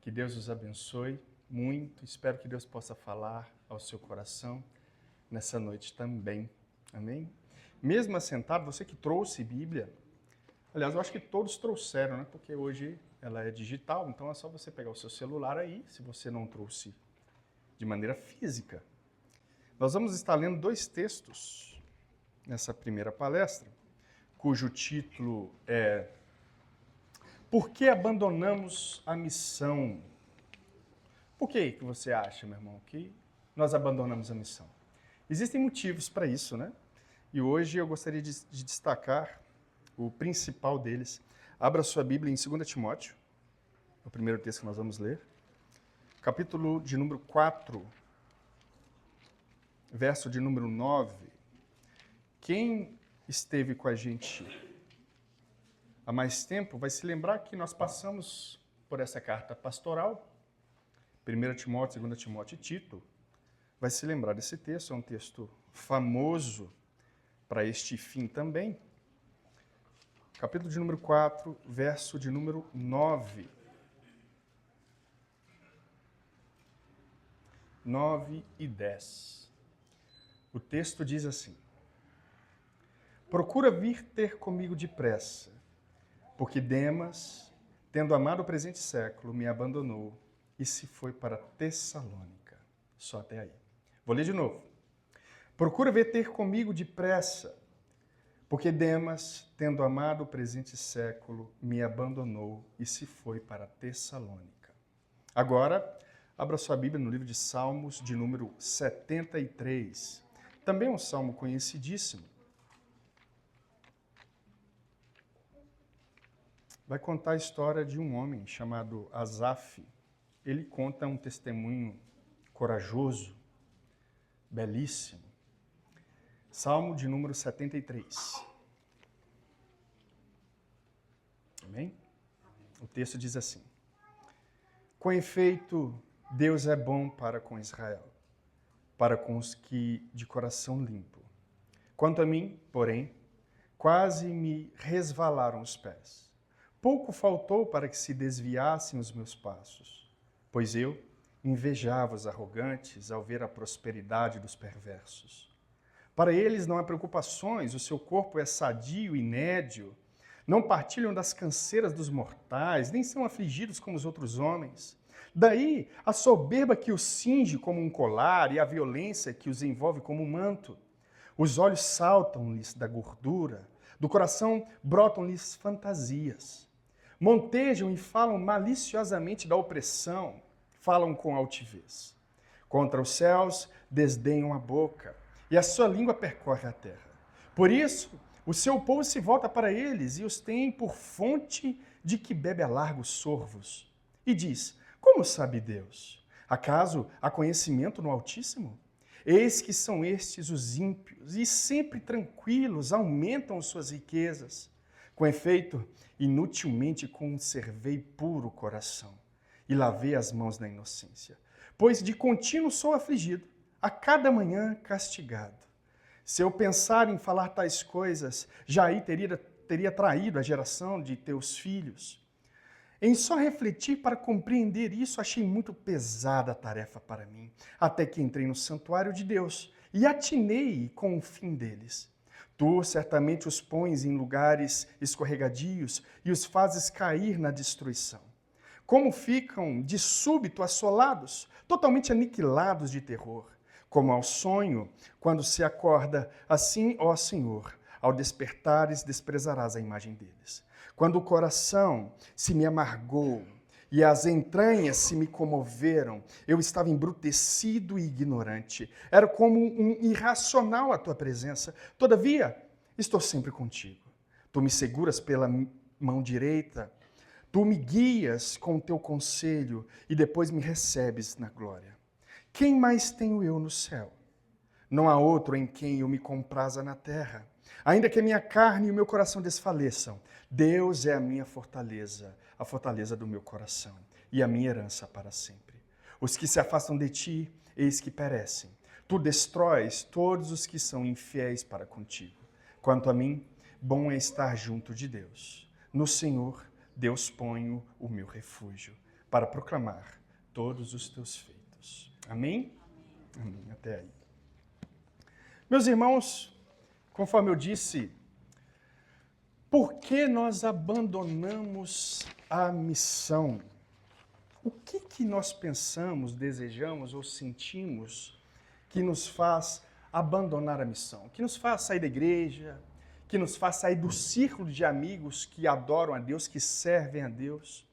Que Deus os abençoe muito. Espero que Deus possa falar ao seu coração nessa noite também. Amém? Mesmo assentado, você que trouxe Bíblia, aliás, eu acho que todos trouxeram, né? Porque hoje ela é digital, então é só você pegar o seu celular aí, se você não trouxe de maneira física. Nós vamos estar lendo 2 textos nessa primeira palestra, cujo título é Por que abandonamos a missão? Por que você acha, meu irmão, que nós abandonamos a missão? Existem motivos para isso, né? E hoje eu gostaria de destacar o principal deles. Abra sua Bíblia em 2 Timóteo, o primeiro texto que nós vamos ler, capítulo de número 4, verso de número 9. Quem esteve com a gente há mais tempo vai se lembrar que nós passamos por essa carta pastoral, 1 Timóteo, 2 Timóteo e Tito. Vai se lembrar desse texto, é um texto famoso para este fim também. Capítulo de número 4, verso de número 9. 9 e 10. O texto diz assim: Procura vir ter comigo depressa, porque Demas, tendo amado o presente século, me abandonou e se foi para Tessalônica. Só até aí. Vou ler de novo. Procura vir ter comigo depressa, porque Demas, tendo amado o presente século, me abandonou e se foi para Tessalônica. Agora, abra sua Bíblia no livro de Salmos, de número 73. Também um salmo conhecidíssimo. Vai contar a história de um homem chamado Asaf. Ele conta um testemunho corajoso, belíssimo. Salmo de número 73. Amém? O texto diz assim: Com efeito, Deus é bom para com Israel, para com os que de coração limpo. Quanto a mim, porém, quase me resvalaram os pés. Pouco faltou para que se desviassem os meus passos, pois eu invejava os arrogantes ao ver a prosperidade dos perversos. Para eles não há preocupações, o seu corpo é sadio e nédio, não partilham das canseiras dos mortais, nem são afligidos como os outros homens. Daí a soberba que os cinge como um colar e a violência que os envolve como um manto. Os olhos saltam-lhes da gordura, do coração brotam-lhes fantasias. Montejam e falam maliciosamente da opressão, falam com altivez. Contra os céus desdenham a boca, e a sua língua percorre a terra. Por isso, o seu povo se volta para eles e os tem por fonte de que bebe a largos sorvos. E diz: Como sabe Deus? Acaso há conhecimento no Altíssimo? Eis que são estes os ímpios, e sempre tranquilos aumentam suas riquezas. Com efeito, inutilmente conservei puro o coração e lavei as mãos na inocência, pois de contínuo sou afligido, a cada manhã castigado. Se eu pensar em falar tais coisas, já aí teria traído a geração de teus filhos. Em só refletir para compreender isso, achei muito pesada a tarefa para mim, até que entrei no santuário de Deus e atinei com o fim deles. Tu certamente os pões em lugares escorregadios e os fazes cair na destruição. Como ficam de súbito assolados, totalmente aniquilados de terror. Como ao sonho, quando se acorda, assim, ó Senhor, ao despertares desprezarás a imagem deles. Quando o coração se me amargou e as entranhas se me comoveram, eu estava embrutecido e ignorante. Era como um irracional à tua presença. Todavia, estou sempre contigo. Tu me seguras pela mão direita, tu me guias com o teu conselho e depois me recebes na glória. Quem mais tenho eu no céu? Não há outro em quem eu me compraza na terra. Ainda que a minha carne e o meu coração desfaleçam, Deus é a minha fortaleza, a fortaleza do meu coração e a minha herança para sempre. Os que se afastam de ti, eis que perecem. Tu destróis todos os que são infiéis para contigo. Quanto a mim, bom é estar junto de Deus. No Senhor, Deus ponho o meu refúgio. para proclamar todos os teus feitos. Amém? Amém. Até aí. Meus irmãos, conforme eu disse, por que nós abandonamos a missão? O que nós pensamos, desejamos ou sentimos que nos faz abandonar a missão? Que nos faz sair da igreja, que nos faz sair do círculo de amigos que adoram a Deus, que servem a Deus?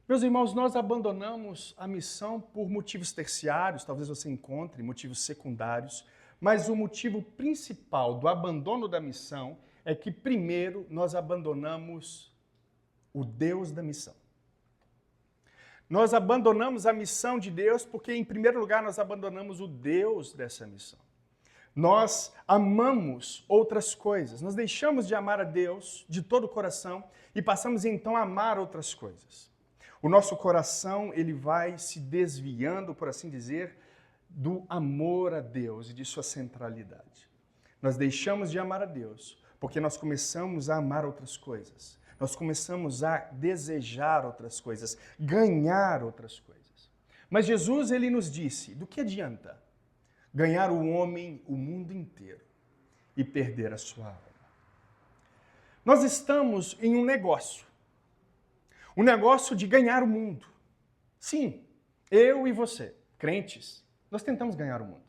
Meus irmãos, nós abandonamos a missão por motivos terciários, talvez você encontre motivos secundários, mas o motivo principal do abandono da missão é que, primeiro, nós abandonamos o Deus da missão. Nós abandonamos a missão de Deus porque, em primeiro lugar, nós abandonamos o Deus dessa missão. Nós amamos outras coisas, nós deixamos de amar a Deus de todo o coração e passamos então a amar outras coisas. O nosso coração, ele vai se desviando, por assim dizer, do amor a Deus e de sua centralidade. Nós deixamos de amar a Deus porque nós começamos a amar outras coisas. Nós começamos a desejar outras coisas, ganhar outras coisas. Mas Jesus, ele nos disse, do que adianta ganhar o homem o mundo inteiro e perder a sua alma? Nós estamos em um negócio de ganhar o mundo. Sim, eu e você, crentes, nós tentamos ganhar o mundo.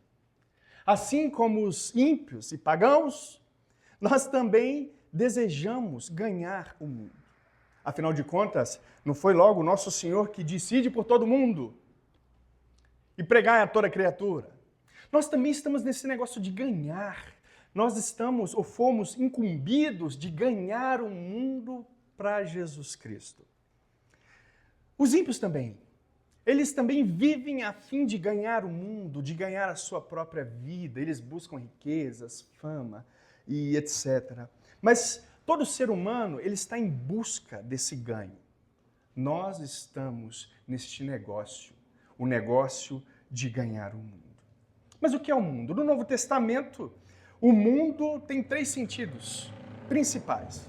Assim como os ímpios e pagãos, nós também desejamos ganhar o mundo. Afinal de contas, não foi logo o nosso Senhor que decide por todo mundo e pregar a toda criatura? Nós também estamos nesse negócio de ganhar. Nós estamos ou fomos incumbidos de ganhar o mundo para Jesus Cristo. Os ímpios também. Eles também vivem a fim de ganhar o mundo, de ganhar a sua própria vida. Eles buscam riquezas, fama e etc. Mas todo ser humano, ele está em busca desse ganho. Nós estamos neste negócio, o negócio de ganhar o mundo. Mas o que é o mundo? No Novo Testamento, o mundo tem 3 sentidos principais.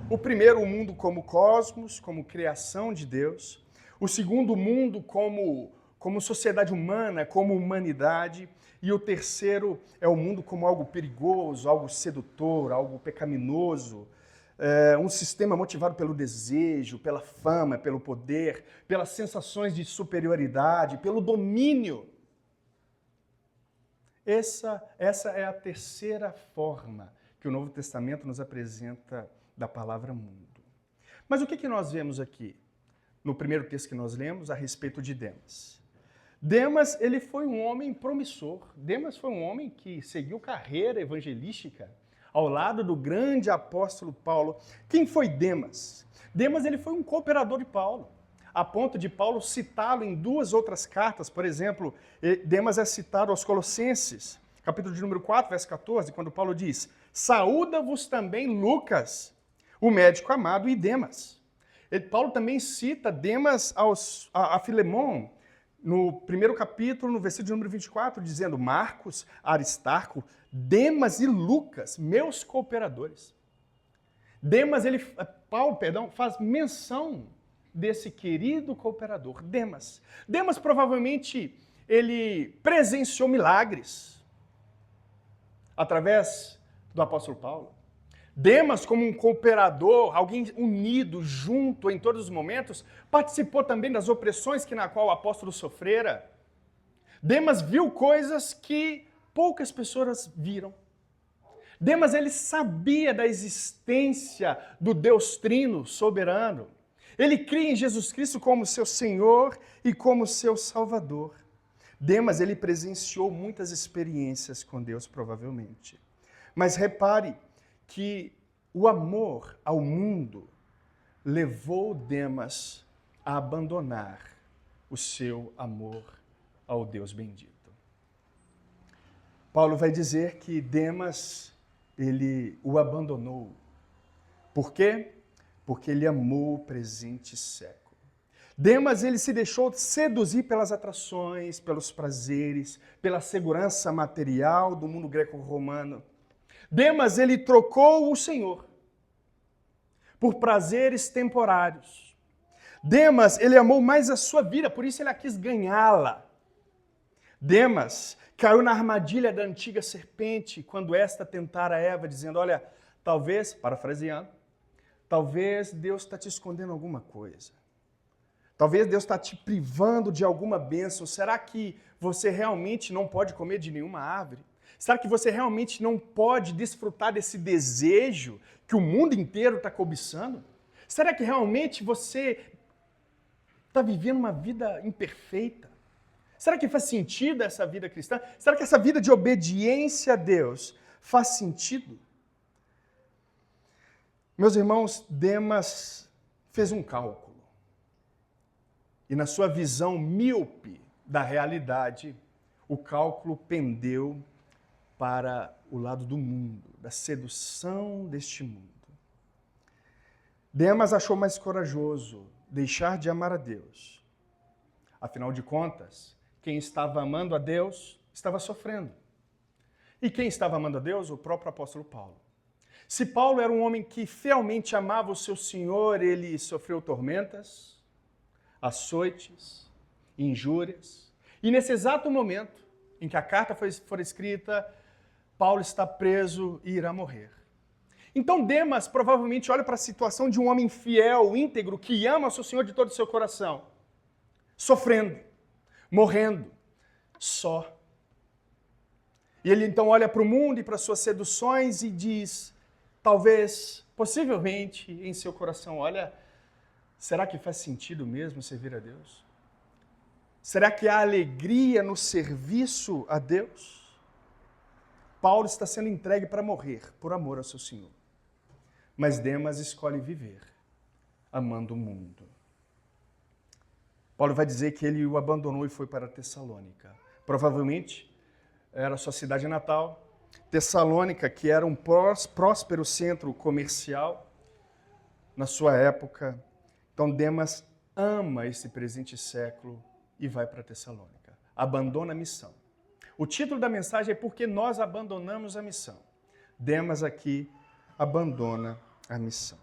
O primeiro, o mundo como cosmos, como criação de Deus. O segundo, o mundo como sociedade humana, como humanidade. E o terceiro é o mundo como algo perigoso, algo sedutor, algo pecaminoso. Um sistema motivado pelo desejo, pela fama, pelo poder, pelas sensações de superioridade, pelo domínio. Essa é a terceira forma que o Novo Testamento nos apresenta da palavra mundo. Mas o que nós vemos aqui? No primeiro texto que nós lemos, a respeito de Demas. Demas, ele foi um homem promissor. Demas foi um homem que seguiu carreira evangelística ao lado do grande apóstolo Paulo. Quem foi Demas? Demas, ele foi um cooperador de Paulo, a ponto de Paulo citá-lo em 2 outras cartas. Por exemplo, Demas é citado aos Colossenses, capítulo de número 4, verso 14, quando Paulo diz: saúda-vos também Lucas, o médico amado, e Demas. Paulo também cita Demas a Filemon, no primeiro capítulo, no versículo de número 24, dizendo: Marcos, Aristarco, Demas e Lucas, meus cooperadores. Paulo faz menção desse querido cooperador, Demas. Demas provavelmente ele presenciou milagres através do apóstolo Paulo. Demas, como um cooperador, alguém unido, junto em todos os momentos, participou também das opressões na qual o apóstolo sofrera. Demas viu coisas que poucas pessoas viram. Demas, ele sabia da existência do Deus Trino, soberano. Ele cria em Jesus Cristo como seu Senhor e como seu Salvador. Demas, ele presenciou muitas experiências com Deus, provavelmente. Mas repare que o amor ao mundo levou Demas a abandonar o seu amor ao Deus bendito. Paulo vai dizer que Demas, ele o abandonou. Por quê? Porque ele amou o presente século. Demas, ele se deixou seduzir pelas atrações, pelos prazeres, pela segurança material do mundo greco-romano. Demas, ele trocou o Senhor por prazeres temporários. Demas, ele amou mais a sua vida, por isso ele quis ganhá-la. Demas caiu na armadilha da antiga serpente, quando esta tentara Eva, dizendo, olha, talvez, parafraseando, talvez Deus está te escondendo alguma coisa. Talvez Deus está te privando de alguma bênção. Será que você realmente não pode comer de nenhuma árvore? Será que você realmente não pode desfrutar desse desejo que o mundo inteiro está cobiçando? Será que realmente você está vivendo uma vida imperfeita? Será que faz sentido essa vida cristã? Será que essa vida de obediência a Deus faz sentido? Meus irmãos, Demas fez um cálculo. E na sua visão míope da realidade, o cálculo pendeu para o lado do mundo, da sedução deste mundo. Demas achou mais corajoso deixar de amar a Deus. Afinal de contas, quem estava amando a Deus estava sofrendo. E quem estava amando a Deus? O próprio apóstolo Paulo. Se Paulo era um homem que fielmente amava o seu Senhor, ele sofreu tormentas, açoites, injúrias. E nesse exato momento em que a carta for escrita, Paulo está preso e irá morrer. Então Demas provavelmente olha para a situação de um homem fiel, íntegro, que ama o seu Senhor de todo o seu coração, sofrendo, morrendo, só. E ele então olha para o mundo e para as suas seduções e diz, talvez, possivelmente, em seu coração, olha, será que faz sentido mesmo servir a Deus? Será que há alegria no serviço a Deus? Paulo está sendo entregue para morrer por amor ao seu Senhor. Mas Demas escolhe viver, amando o mundo. Paulo vai dizer que ele o abandonou e foi para Tessalônica. Provavelmente era a sua cidade natal. Tessalônica, que era um próspero centro comercial na sua época. Então Demas ama esse presente século e vai para Tessalônica. Abandona a missão. O título da mensagem é Porque Nós Abandonamos a Missão. Demas aqui abandona a missão.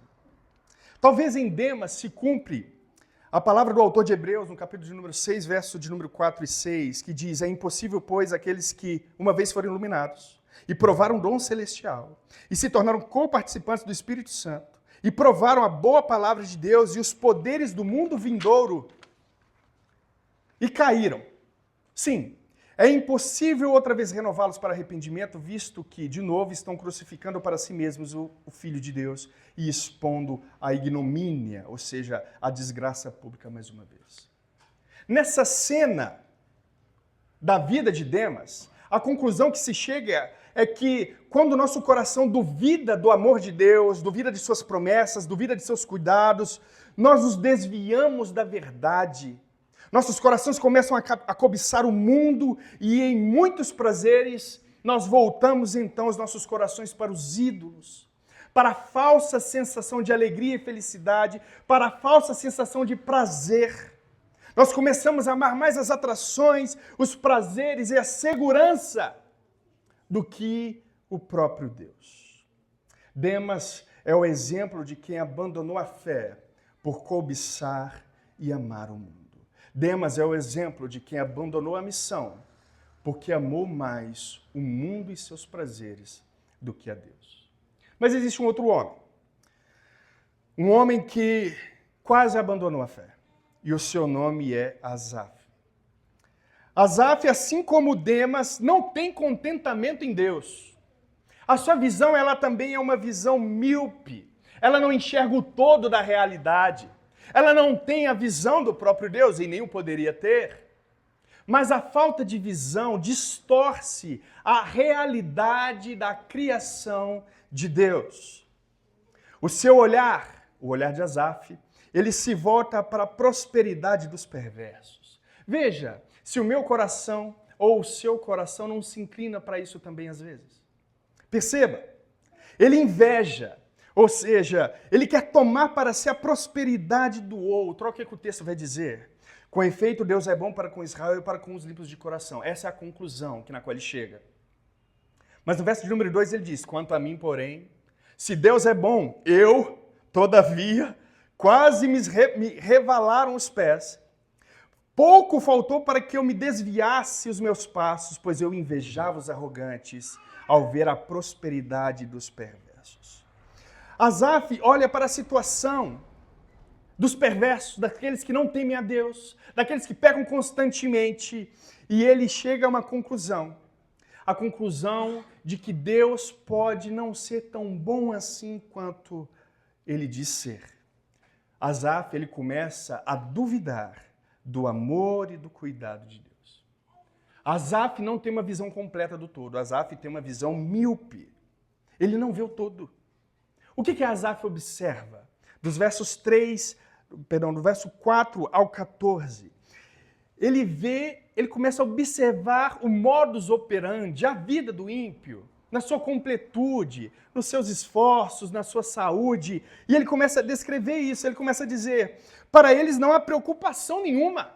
Talvez em Demas se cumpre a palavra do autor de Hebreus, no capítulo de número 6, verso de número 4 e 6, que diz, é impossível, pois, aqueles que uma vez foram iluminados e provaram um dom celestial e se tornaram co-participantes do Espírito Santo e provaram a boa palavra de Deus e os poderes do mundo vindouro e caíram. Sim, é impossível outra vez renová-los para arrependimento, visto que, de novo, estão crucificando para si mesmos o Filho de Deus e expondo a ignomínia, ou seja, a desgraça pública mais uma vez. Nessa cena da vida de Demas, a conclusão que se chega é que quando o nosso coração duvida do amor de Deus, duvida de suas promessas, duvida de seus cuidados, nós nos desviamos da verdade. Nossos corações começam a cobiçar o mundo e em muitos prazeres nós voltamos então os nossos corações para os ídolos, para a falsa sensação de alegria e felicidade, para a falsa sensação de prazer. Nós começamos a amar mais as atrações, os prazeres e a segurança do que o próprio Deus. Demas é o exemplo de quem abandonou a fé por cobiçar e amar o mundo. Demas é o exemplo de quem abandonou a missão porque amou mais o mundo e seus prazeres do que a Deus. Mas existe um outro homem. Um homem que quase abandonou a fé. E o seu nome é Asaf. Asaf, assim como Demas, não tem contentamento em Deus. A sua visão, ela também é uma visão míope. Ela não enxerga o todo da realidade. Ela não tem a visão do próprio Deus e nem o poderia ter. Mas a falta de visão distorce a realidade da criação de Deus. O seu olhar, o olhar de Asaf, ele se volta para a prosperidade dos perversos. Veja, se o meu coração ou o seu coração não se inclina para isso também às vezes. Perceba, ele inveja. Ou seja, ele quer tomar para si a prosperidade do outro. Olha o que o texto vai dizer. Com efeito, Deus é bom para com Israel e para com os limpos de coração. Essa é a conclusão na qual ele chega. Mas no verso de número 2 ele diz, quanto a mim, porém, se Deus é bom, eu, todavia, quase me revalaram os pés. Pouco faltou para que eu me desviasse os meus passos, pois eu invejava os arrogantes ao ver a prosperidade dos perversos. Asaf olha para a situação dos perversos, daqueles que não temem a Deus, daqueles que pecam constantemente, e ele chega a uma conclusão. A conclusão de que Deus pode não ser tão bom assim quanto ele diz ser. Asaf, ele começa a duvidar do amor e do cuidado de Deus. Asaf não tem uma visão completa do todo. Asaf tem uma visão míope. Ele não vê o todo. O que Asaf observa? Do verso 4 ao 14. Ele começa a observar o modus operandi, a vida do ímpio, na sua completude, nos seus esforços, na sua saúde. E ele começa a descrever isso, ele começa a dizer, para eles não há preocupação nenhuma.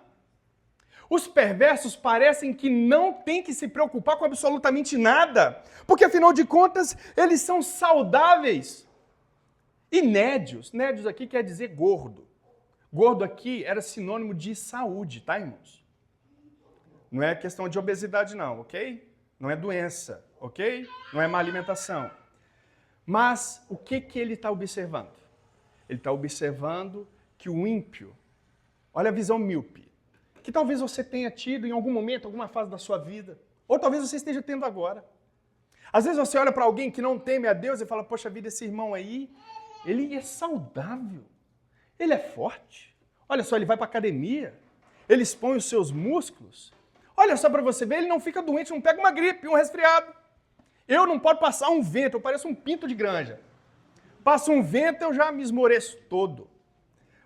Os perversos parecem que não têm que se preocupar com absolutamente nada, porque afinal de contas, eles são saudáveis e nédios. Nédios aqui quer dizer gordo. Gordo aqui era sinônimo de saúde, tá, irmãos? Não é questão de obesidade não, ok? Não é doença, ok? Não é má alimentação. Mas o que ele está observando? Ele está observando que o ímpio, olha a visão míope, que talvez você tenha tido em algum momento, alguma fase da sua vida, ou talvez você esteja tendo agora. Às vezes você olha para alguém que não teme a Deus e fala, poxa vida, esse irmão aí, ele é saudável, ele é forte. Olha só, ele vai para a academia, ele expõe os seus músculos. Olha só para você ver, ele não fica doente, não pega uma gripe, um resfriado. Eu não posso passar um vento, eu pareço um pinto de granja. Passa um vento, eu já me esmoreço todo.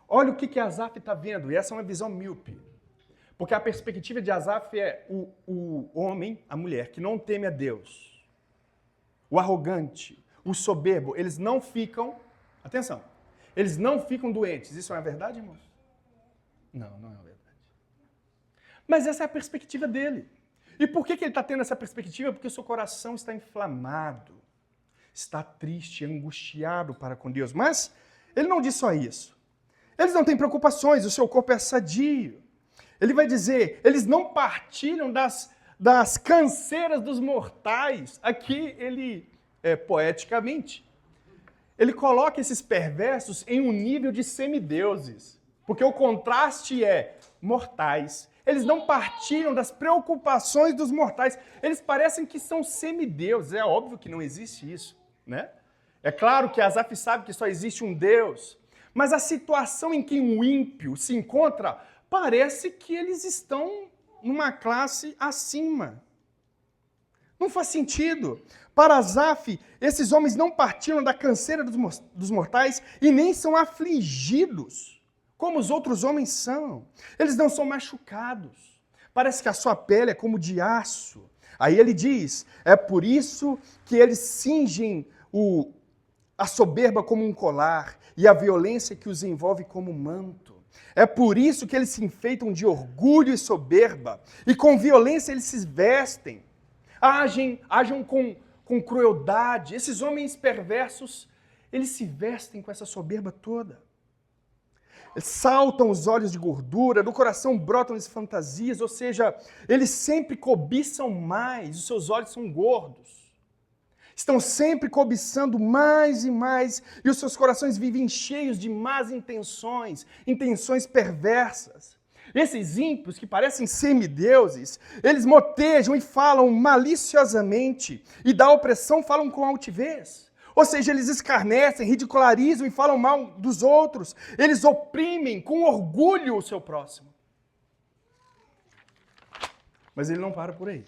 Olha o que Asaf está vendo, e essa é uma visão míope. Porque a perspectiva de Asaf é o homem, a mulher, que não teme a Deus. O arrogante, o soberbo, eles não ficam, atenção, eles não ficam doentes. Isso é uma verdade, irmãos? Não é uma verdade. Mas essa é a perspectiva dele. E por que ele está tendo essa perspectiva? Porque o seu coração está inflamado, está triste, angustiado para com Deus. Mas ele não diz só isso. Eles não têm preocupações, o seu corpo é sadio. Ele vai dizer, eles não partilham das canseiras dos mortais. Aqui ele, poeticamente, ele coloca esses perversos em um nível de semideuses. Porque o contraste é mortais. Eles não partilham das preocupações dos mortais. Eles parecem que são semideuses. É óbvio que não existe isso, né? É claro que Asaf sabe que só existe um Deus. Mas a situação em que um ímpio se encontra, parece que eles estão numa classe acima. Não faz sentido. Para Asaf, esses homens não partilham da canseira dos mortais e nem são afligidos, como os outros homens são. Eles não são machucados. Parece que a sua pele é como de aço. Aí ele diz, é por isso que eles cingem a soberba como um colar e a violência que os envolve como um manto. É por isso que eles se enfeitam de orgulho e soberba, e com violência eles se vestem. Agem com crueldade. Esses homens perversos, eles se vestem com essa soberba toda. Saltam os olhos de gordura, do coração brotam-lhes fantasias, ou seja, eles sempre cobiçam mais, os seus olhos são gordos. Estão sempre cobiçando mais e mais, e os seus corações vivem cheios de más intenções, intenções perversas. Esses ímpios, que parecem semideuses, eles motejam e falam maliciosamente, e da opressão falam com altivez. Ou seja, eles escarnecem, ridicularizam e falam mal dos outros. Eles oprimem com orgulho o seu próximo. Mas ele não para por aí.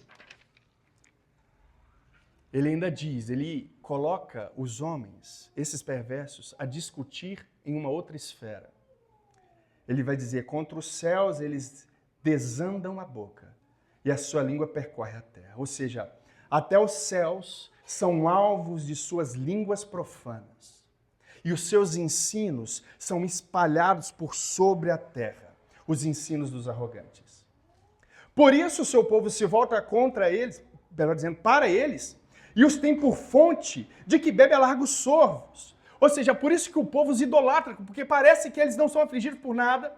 Ele ainda diz, ele coloca os homens, esses perversos, a discutir em uma outra esfera. Ele vai dizer, contra os céus eles desandam a boca e a sua língua percorre a terra. Ou seja, até os céus são alvos de suas línguas profanas. E os seus ensinos são espalhados por sobre a terra, os ensinos dos arrogantes. Por isso o seu povo se volta contra eles, melhor dizendo, para eles, e os tem por fonte de que bebe a largos sorvos. Ou seja, por isso que o povo os idolatra, porque parece que eles não são afligidos por nada.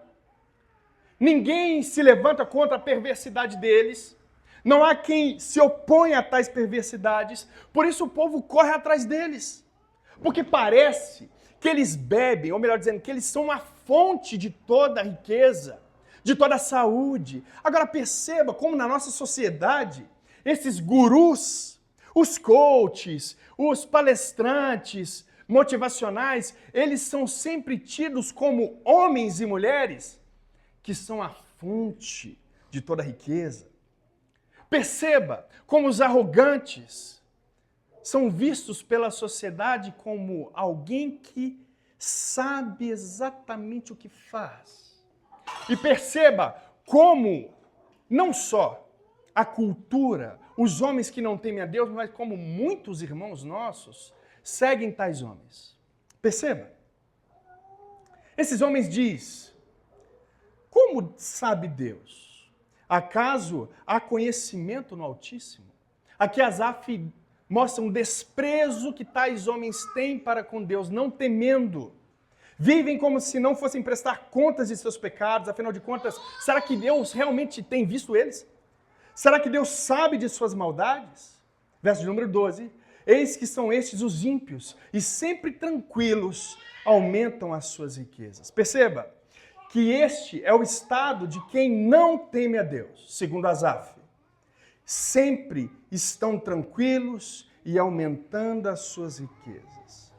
Ninguém se levanta contra a perversidade deles. Não há quem se oponha a tais perversidades. Por isso o povo corre atrás deles. Porque parece que eles bebem, ou melhor dizendo, que eles são a fonte de toda a riqueza, de toda a saúde. Agora perceba como na nossa sociedade, esses gurus, os coaches, os palestrantes motivacionais, eles são sempre tidos como homens e mulheres que são a fonte de toda a riqueza. Perceba como os arrogantes são vistos pela sociedade como alguém que sabe exatamente o que faz. E perceba como não só a cultura, os homens que não temem a Deus, mas como muitos irmãos nossos seguem tais homens. Perceba. Esses homens dizem: como sabe Deus? Acaso há conhecimento no Altíssimo? Aqui Asaf mostra um desprezo que tais homens têm para com Deus, não temendo. Vivem como se não fossem prestar contas de seus pecados, afinal de contas, será que Deus realmente tem visto eles? Será que Deus sabe de suas maldades? Verso de número 12. Eis que são estes os ímpios, e sempre tranquilos aumentam as suas riquezas. Perceba que este é o estado de quem não teme a Deus, segundo Asaf. Sempre estão tranquilos e aumentando as suas riquezas.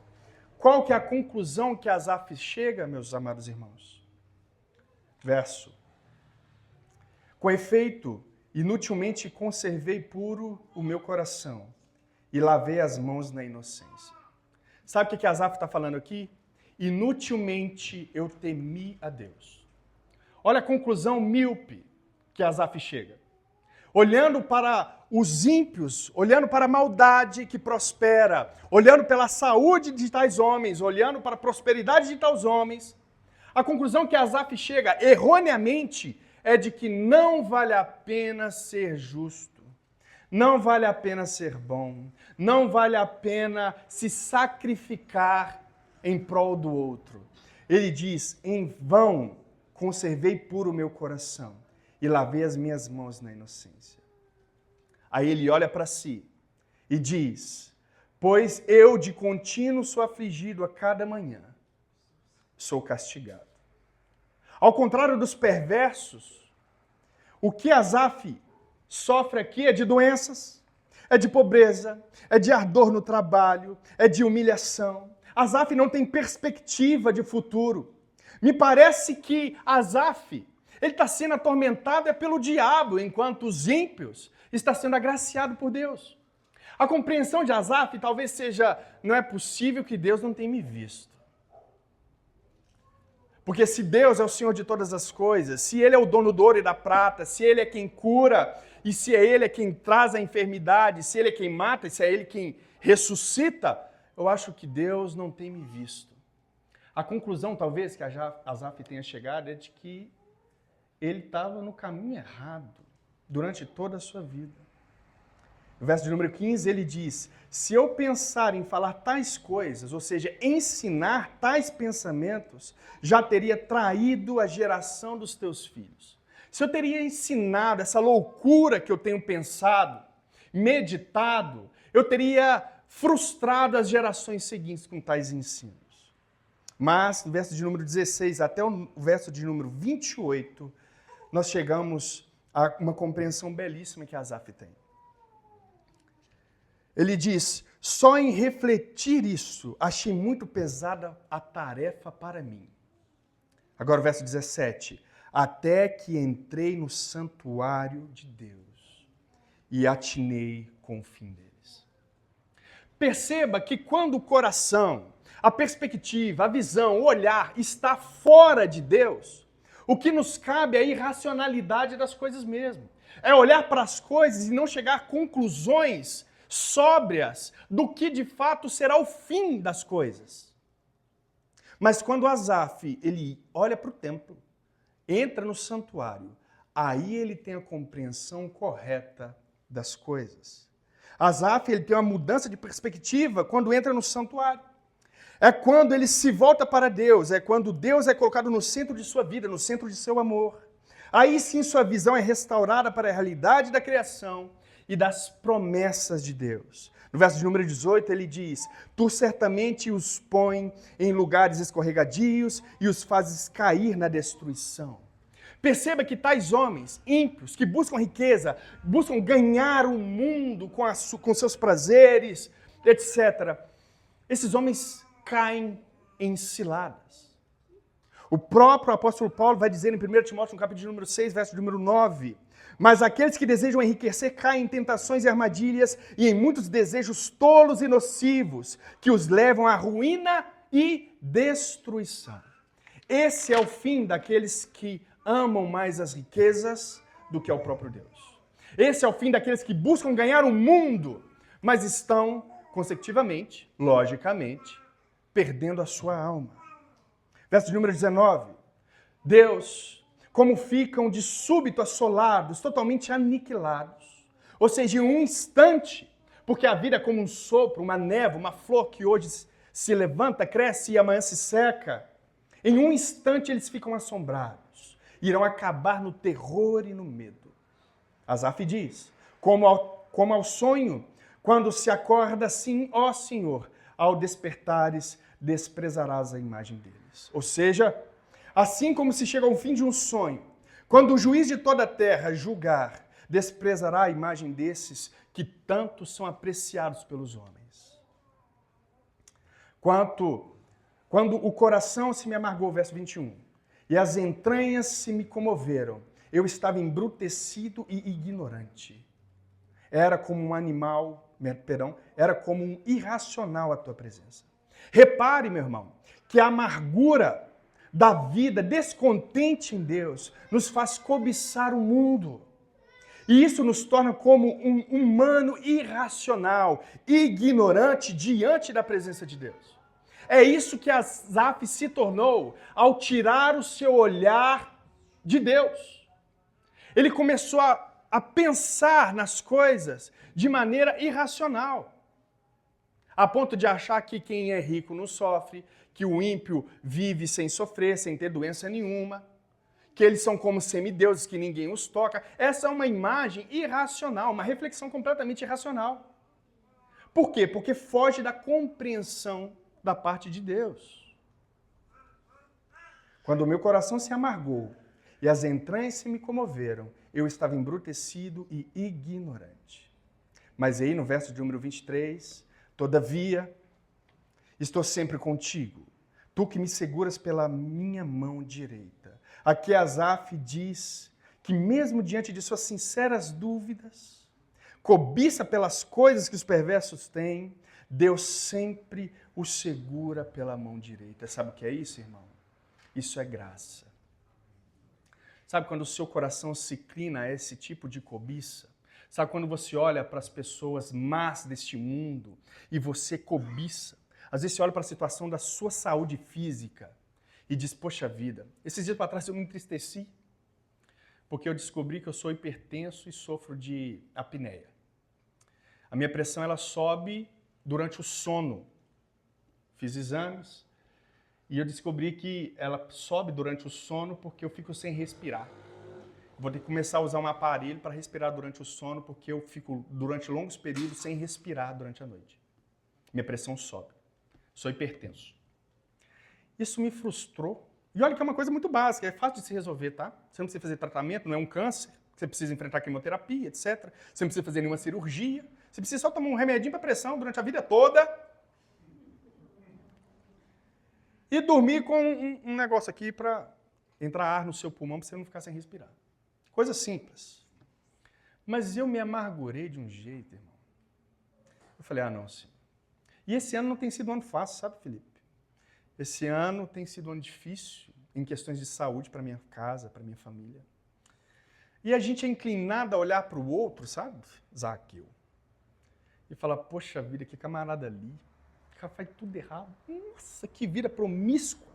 Qual que é a conclusão que Asaf chega, meus amados irmãos? Verso. Com efeito, inutilmente conservei puro o meu coração e lavei as mãos na inocência. Sabe o que Asaf está falando aqui? Inutilmente eu temi a Deus. Olha a conclusão míope que Asaf chega. Olhando para os ímpios, olhando para a maldade que prospera, olhando pela saúde de tais homens, olhando para a prosperidade de tais homens, a conclusão que Asaf chega, erroneamente, é de que não vale a pena ser justo, não vale a pena ser bom, não vale a pena se sacrificar em prol do outro. Ele diz: em vão conservei puro o meu coração e lavei as minhas mãos na inocência. Aí ele olha para si e diz: pois eu de contínuo sou afligido a cada manhã, sou castigado. Ao contrário dos perversos, o que Asaf sofre aqui é de doenças, é de pobreza, é de ardor no trabalho, é de humilhação. Asaf não tem perspectiva de futuro. Me parece que Asaf, ele está sendo atormentado pelo diabo, enquanto os ímpios estão sendo agraciados por Deus. A compreensão de Asaf talvez seja: não é possível que Deus não tenha me visto. Porque se Deus é o Senhor de todas as coisas, se Ele é o dono do ouro e da prata, se Ele é quem cura, e se é Ele quem traz a enfermidade, se Ele é quem mata, e se é Ele quem ressuscita, eu acho que Deus não tem me visto. A conclusão, talvez, que Asaf tenha chegado é de que ele estava no caminho errado durante toda a sua vida. No verso de número 15, ele diz: se eu pensar em falar tais coisas, ou seja, ensinar tais pensamentos, já teria traído a geração dos teus filhos. Se eu teria ensinado essa loucura que eu tenho pensado, meditado, eu teria frustrado as gerações seguintes com tais ensinos. Mas, no verso de número 16 até o verso de número 28, nós chegamos a uma compreensão belíssima que Asaf tem. Ele diz: só em refletir isso, achei muito pesada a tarefa para mim. Agora o verso 17. Até que entrei no santuário de Deus e atinei com o fim deles. Perceba que quando o coração, a perspectiva, a visão, o olhar está fora de Deus, o que nos cabe é a irracionalidade das coisas mesmo. É olhar para as coisas e não chegar a conclusões sóbrias do que de fato será o fim das coisas. Mas quando Asaf, ele olha para o templo, entra no santuário, aí ele tem a compreensão correta das coisas. Asaf, ele tem uma mudança de perspectiva quando entra no santuário. É quando ele se volta para Deus, é quando Deus é colocado no centro de sua vida, no centro de seu amor. Aí sim sua visão é restaurada para a realidade da criação e das promessas de Deus. No verso de número 18 ele diz: Tu certamente os põe em lugares escorregadios e os fazes cair na destruição. Perceba que tais homens ímpios, que buscam riqueza, buscam ganhar o mundo com seus prazeres, etc., esses homens caem em ciladas. O próprio apóstolo Paulo vai dizer em 1 Timóteo, no capítulo número 6, verso número 9, mas aqueles que desejam enriquecer caem em tentações e armadilhas e em muitos desejos tolos e nocivos que os levam à ruína e destruição. Esse é o fim daqueles que amam mais as riquezas do que ao próprio Deus. Esse é o fim daqueles que buscam ganhar o mundo, mas estão, consecutivamente, logicamente, perdendo a sua alma. Verso de número 19. Deus, como ficam de súbito assolados, totalmente aniquilados. Ou seja, em um instante, porque a vida é como um sopro, uma névoa, uma flor que hoje se levanta, cresce e amanhã se seca. Em um instante eles ficam assombrados. Irão acabar no terror e no medo. Asaf diz, como ao sonho, quando se acorda assim, ó Senhor, ao despertares, desprezarás a imagem deles. Ou seja, assim como se chega ao fim de um sonho, quando o juiz de toda a terra julgar, desprezará a imagem desses que tanto são apreciados pelos homens. Quando o coração se me amargou, verso 21, e as entranhas se me comoveram, eu estava embrutecido e ignorante. Era como um animal, era como um irracional à tua presença. Repare, meu irmão, que a amargura da vida, descontente em Deus, nos faz cobiçar o mundo. E isso nos torna como um humano irracional, ignorante diante da presença de Deus. É isso que Asaf se tornou ao tirar o seu olhar de Deus. Ele começou a pensar nas coisas de maneira irracional, a ponto de achar que quem é rico não sofre, que o ímpio vive sem sofrer, sem ter doença nenhuma, que eles são como semideuses, que ninguém os toca. Essa é uma imagem irracional, uma reflexão completamente irracional. Por quê? Porque foge da compreensão da parte de Deus. Quando o meu coração se amargou e as entranhas se me comoveram, eu estava embrutecido e ignorante. Mas aí no verso de número 23, todavia, estou sempre contigo, tu que me seguras pela minha mão direita. Aqui Asaf diz que mesmo diante de suas sinceras dúvidas, cobiça pelas coisas que os perversos têm, Deus sempre o segura pela mão direita. Sabe o que é isso, irmão? Isso é graça. Sabe quando o seu coração se inclina a esse tipo de cobiça? Sabe quando você olha para as pessoas más deste mundo e você cobiça? Às vezes você olha para a situação da sua saúde física e diz, poxa vida, esses dias para trás eu me entristeci porque eu descobri que eu sou hipertenso e sofro de apneia. A minha pressão ela sobe durante o sono. Fiz exames e eu descobri que ela sobe durante o sono porque eu fico sem respirar. Vou ter que começar a usar um aparelho para respirar durante o sono porque eu fico durante longos períodos sem respirar durante a noite. Minha pressão sobe. Sou hipertenso. Isso me frustrou. E olha que é uma coisa muito básica, é fácil de se resolver, tá? Você não precisa fazer tratamento, não é um câncer, você precisa enfrentar quimioterapia, etc. Você não precisa fazer nenhuma cirurgia, você precisa só tomar um remedinho para pressão durante a vida toda. E dormir com um negócio aqui para entrar ar no seu pulmão para você não ficar sem respirar. Coisa simples. Mas eu me amargurei de um jeito, irmão. Eu falei, não, senhor. E esse ano não tem sido um ano fácil, sabe, Felipe? Esse ano tem sido um ano difícil em questões de saúde para minha casa, para minha família. E a gente é inclinado a olhar para o outro, sabe, Zaqueu? E falar, poxa vida, que camarada ali. O cara faz tudo errado. Nossa, que vida promíscua.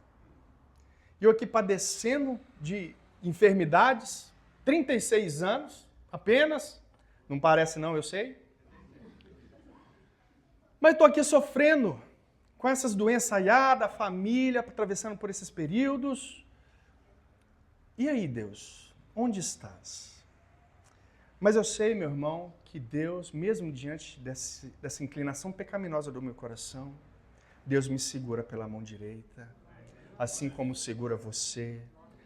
E eu aqui padecendo de enfermidades, 36 anos apenas. Não parece não, eu sei. Mas estou aqui sofrendo com com essas doenças aí, a família atravessando por esses períodos. E aí, Deus, onde estás? Mas eu sei, meu irmão, que Deus, mesmo diante dessa inclinação pecaminosa do meu coração, Deus me segura pela mão direita, assim como segura você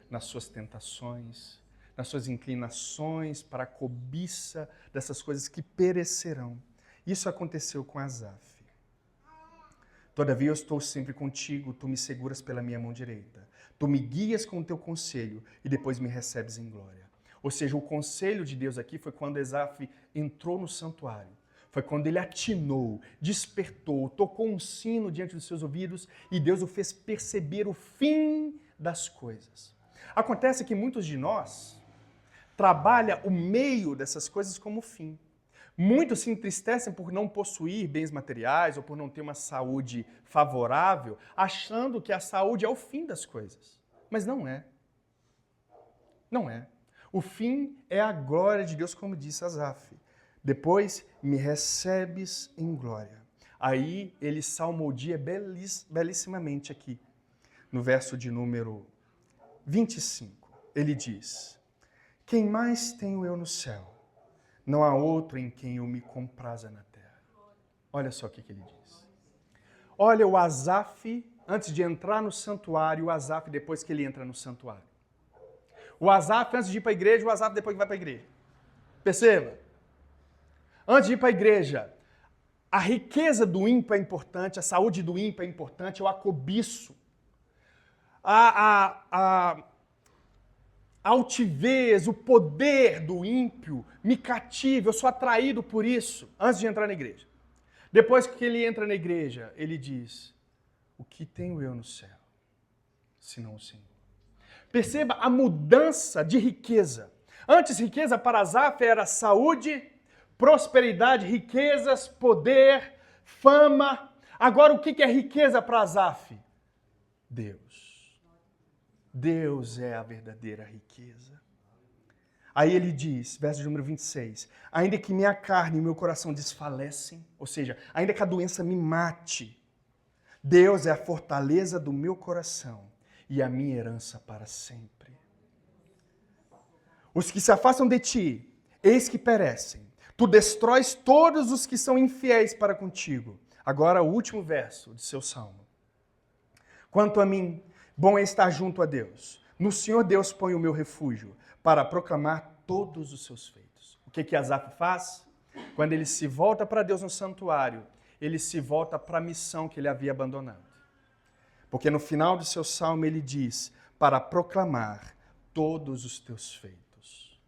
nas suas tentações, nas suas inclinações para a cobiça dessas coisas que perecerão. Isso aconteceu com Asaf. Todavia eu estou sempre contigo, tu me seguras pela minha mão direita. Tu me guias com o teu conselho e depois me recebes em glória. Ou seja, o conselho de Deus aqui foi quando Asaf entrou no santuário. Foi quando ele atinou, despertou, tocou um sino diante dos seus ouvidos e Deus o fez perceber o fim das coisas. Acontece que muitos de nós trabalham o meio dessas coisas como fim. Muitos se entristecem por não possuir bens materiais ou por não ter uma saúde favorável, achando que a saúde é o fim das coisas. Mas não é. Não é. O fim é a glória de Deus, como disse Asaf. Depois me recebes em glória. Aí ele salmodia belíssimamente aqui, no verso de número 25. Ele diz: quem mais tenho eu no céu? Não há outro em quem eu me compraza na terra. Olha só o que ele diz. Olha o Asaf, antes de entrar no santuário, o Asaf depois que ele entra no santuário. O Asaf antes de ir para a igreja, o Asaf depois que vai para a igreja. Perceba? Antes de ir para a igreja, a riqueza do ímpio é importante, a saúde do ímpio é importante, eu a cobiço. A altivez, o poder do ímpio me cativa, eu sou atraído por isso, antes de entrar na igreja. Depois que ele entra na igreja, ele diz: o que tenho eu no céu, senão o Senhor? Perceba a mudança de riqueza. Antes, riqueza para Asaf era saúde, prosperidade, riquezas, poder, fama. Agora, o que é riqueza para Asaf? Deus. Deus é a verdadeira riqueza. Aí ele diz, verso número 26, ainda que minha carne e meu coração desfalecem, ou seja, ainda que a doença me mate, Deus é a fortaleza do meu coração e a minha herança para sempre. Os que se afastam de ti, eis que perecem. Tu destróis todos os que são infiéis para contigo. Agora o último verso de seu salmo. Quanto a mim, bom é estar junto a Deus. No Senhor Deus põe o meu refúgio para proclamar todos os seus feitos. O que Asaf faz? Quando ele se volta para Deus no santuário, ele se volta para a missão que ele havia abandonado. Porque no final do seu salmo ele diz, para proclamar todos os teus feitos.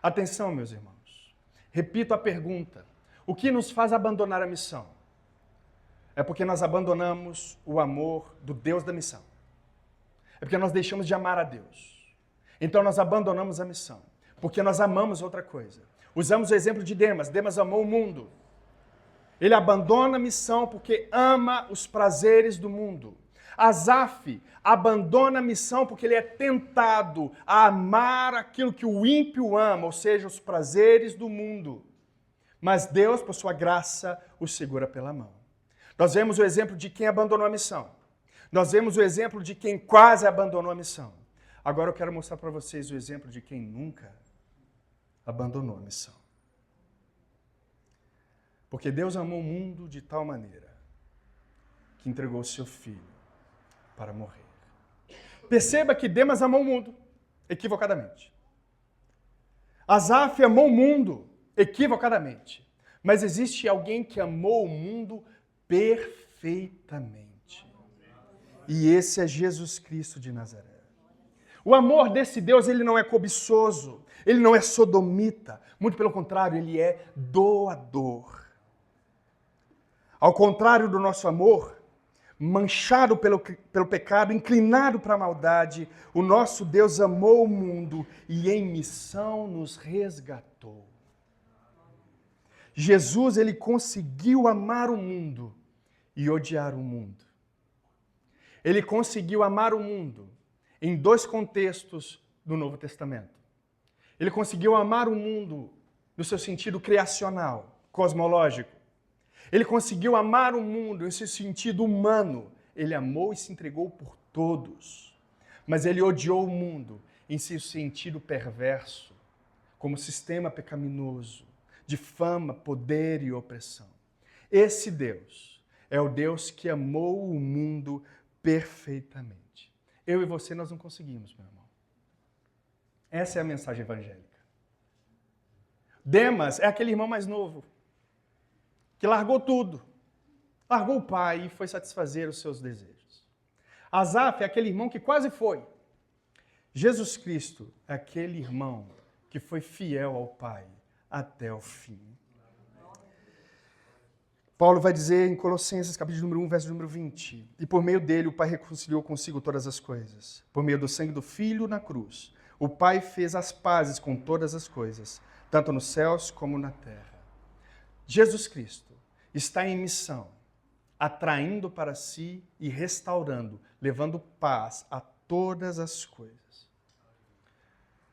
Atenção, meus irmãos. Repito a pergunta. O que nos faz abandonar a missão? É porque nós abandonamos o amor do Deus da missão. É porque nós deixamos de amar a Deus. Então nós abandonamos a missão. Porque nós amamos outra coisa. Usamos o exemplo de Demas. Demas amou o mundo. Ele abandona a missão porque ama os prazeres do mundo. Asaf abandona a missão porque ele é tentado a amar aquilo que o ímpio ama, ou seja, os prazeres do mundo. Mas Deus, por sua graça, o segura pela mão. Nós vemos o exemplo de quem abandonou a missão. Nós vemos o exemplo de quem quase abandonou a missão. Agora eu quero mostrar para vocês o exemplo de quem nunca abandonou a missão. Porque Deus amou o mundo de tal maneira que entregou o seu Filho para morrer. Perceba que Demas amou o mundo equivocadamente. Asaf amou o mundo equivocadamente. Mas existe alguém que amou o mundo perfeitamente. E esse é Jesus Cristo de Nazaré. O amor desse Deus, ele não é cobiçoso, ele não é sodomita, muito pelo contrário, ele é doador. Ao contrário do nosso amor, manchado pelo pecado, inclinado para a maldade, o nosso Deus amou o mundo e em missão nos resgatou. Jesus, ele conseguiu amar o mundo e odiar o mundo. Ele conseguiu amar o mundo em dois contextos do Novo Testamento. Ele conseguiu amar o mundo no seu sentido criacional, cosmológico. Ele conseguiu amar o mundo em seu sentido humano. Ele amou e se entregou por todos. Mas ele odiou o mundo em seu sentido perverso, como sistema pecaminoso, de fama, poder e opressão. Esse Deus é o Deus que amou o mundo perfeitamente. Eu e você, nós não conseguimos, meu irmão. Essa é a mensagem evangélica. Demas é aquele irmão mais novo, que largou tudo. Largou o pai e foi satisfazer os seus desejos. Asaf é aquele irmão que quase foi. Jesus Cristo é aquele irmão que foi fiel ao Pai até o fim. Paulo vai dizer em Colossenses, capítulo número 1, verso número 20, e por meio dele o Pai reconciliou consigo todas as coisas. Por meio do sangue do Filho na cruz, o Pai fez as pazes com todas as coisas, tanto nos céus como na terra. Jesus Cristo está em missão, atraindo para si e restaurando, levando paz a todas as coisas.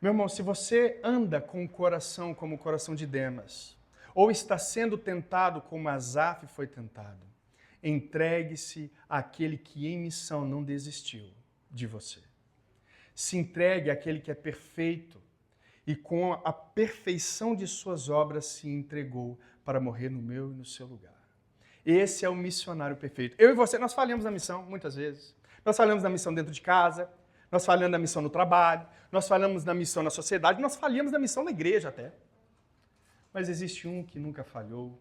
Meu irmão, se você anda com o coração como o coração de Demas, ou está sendo tentado como Asaf foi tentado, entregue-se àquele que em missão não desistiu de você. Se entregue àquele que é perfeito e com a perfeição de suas obras se entregou para morrer no meu e no seu lugar. Esse é o missionário perfeito. Eu e você, nós falhamos na missão muitas vezes. Nós falhamos na missão dentro de casa, nós falhamos na missão no trabalho, nós falhamos na missão na sociedade, nós falhamos na missão na igreja até. Mas existe um que nunca falhou,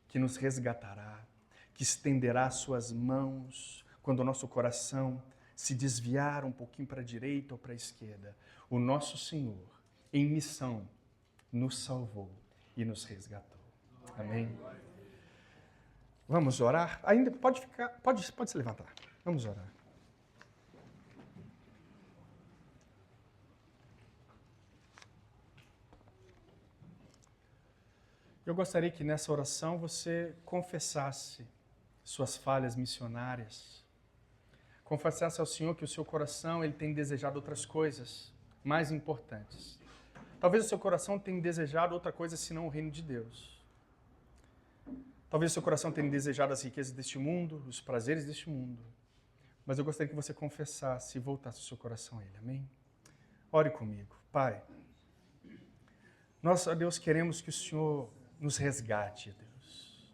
que nos resgatará, que estenderá suas mãos quando o nosso coração se desviar um pouquinho para a direita ou para a esquerda. O nosso Senhor, em missão, nos salvou e nos resgatou. Amém? Vamos orar? Ainda pode se levantar. Vamos orar. Eu gostaria que nessa oração você confessasse suas falhas missionárias. Confessasse ao Senhor que o seu coração ele tem desejado outras coisas mais importantes. Talvez o seu coração tenha desejado outra coisa senão o reino de Deus. Talvez o seu coração tenha desejado as riquezas deste mundo, os prazeres deste mundo. Mas eu gostaria que você confessasse e voltasse o seu coração a Ele. Amém? Ore comigo. Pai, nós, ó Deus, queremos que o Senhor nos resgate, Deus.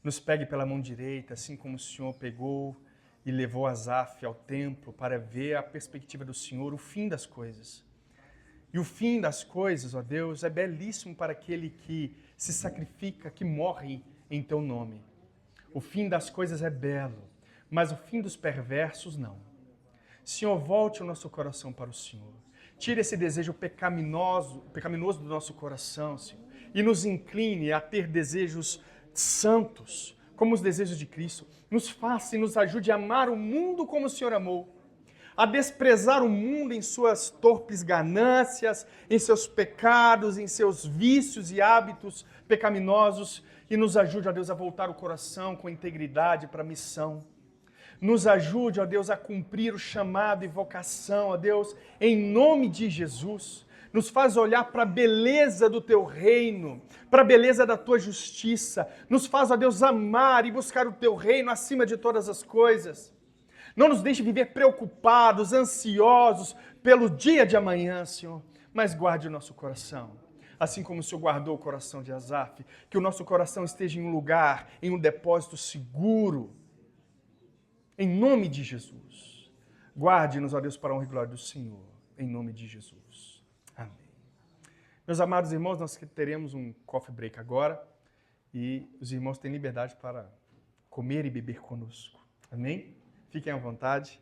Nos pegue pela mão direita, assim como o Senhor pegou e levou Asaf ao templo para ver a perspectiva do Senhor, o fim das coisas. E o fim das coisas, ó Deus, é belíssimo para aquele que se sacrifica, que morre em Teu nome. O fim das coisas é belo, mas o fim dos perversos não. Senhor, volte o nosso coração para o Senhor. Tire esse desejo pecaminoso do nosso coração, Senhor, e nos incline a ter desejos santos, como os desejos de Cristo. Nos faça e nos ajude a amar o mundo como o Senhor amou, a desprezar o mundo em suas torpes ganâncias, em seus pecados, em seus vícios e hábitos pecaminosos, e nos ajude, ó Deus, a voltar o coração com integridade para a missão. Nos ajude, ó Deus, a cumprir o chamado e vocação, ó Deus, em nome de Jesus. Nos faz olhar para a beleza do Teu reino, para a beleza da Tua justiça. Nos faz, ó Deus, amar e buscar o Teu reino acima de todas as coisas. Não nos deixe viver preocupados, ansiosos pelo dia de amanhã, Senhor, mas guarde o nosso coração. Assim como o Senhor guardou o coração de Asaf, que o nosso coração esteja em um lugar, em um depósito seguro. Em nome de Jesus. Guarde-nos, ó Deus, para a honra e glória do Senhor. Em nome de Jesus. Amém. Meus amados irmãos, nós teremos um coffee break agora e os irmãos têm liberdade para comer e beber conosco. Amém? Fiquem à vontade.